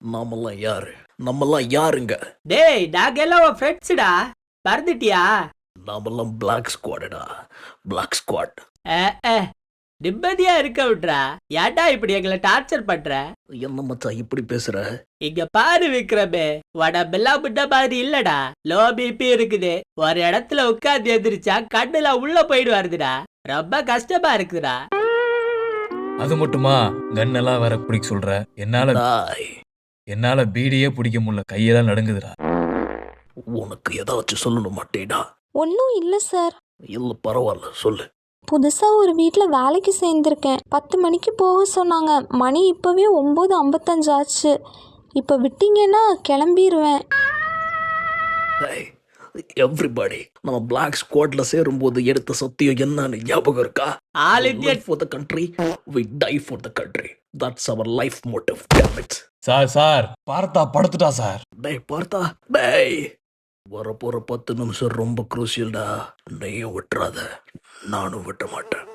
நாமெல்லாம் யாரு? நம்மெல்லாம் யாருங்க? டேய் நாங்கெல்லாம் உன் ஃப்ரெண்ட்ஸ்டா, மறந்துட்டியா? நாமெல்லாம் பிளாக் ஸ்குவாடா, பிளாக் ஸ்குவாட். நிம்மதியா இருக்க விட்றா. ஏன்டா இப்படி எங்களை டார்ச்சர் பண்ற? என்ன மச்சான் இப்படி பேசுற? இங்க பாரு விக்ரமே, உடம்பெல்லாம் முன்ன மாதிரி இல்லடா. லோ பிபி இருக்குது. ஒரு இடத்துல உட்கார்ந்து எந்திரிச்சா கண்ணுல உள்ள போயிடு வருதுடா. ரொம்ப கஷ்டமா இருக்குதுடா. அது மட்டுமா கன்னெல்லாம் வேற பிடிக்க சொல்ற? டாய், என்னால பீடியே பிடிக்க முடியல, கையெல்லாம் நடுங்குதுடா. உனக்கு ஏதாச்சும் சொல்லணும் மாட்டேடா? ஒன்றும் இல்லை சார். இல்ல பரவாயில்ல, சொல்லு. புதுசாக ஒரு வீட்டில் வேலைக்கு சேர்ந்துருக்கேன். 10 மணிக்கு போக சொன்னாங்க. மணி இப்போவே 9:55 ஆச்சு. இப்போ விட்டீங்கன்னா கிளம்பிடுவேன். எவ்ரிபடி, நம்ம பிளாக் ஸ்குவாட்ல சேரும்போது எடுத்த சத்தியம் என்னன்னு ஞாபகம் இருக்கா? All We India live for the country, we die for the country. That's our life motive, damn it. Sir பார்த்தா படுத்துட்டா சார். டேய் பார்த்தா, டேய் வரப்போற 10 நிமிஷம் ரொம்ப குரூசியல்டா. நீயும் விட்டுறாத, நானும் விட்ட மாட்டேன்.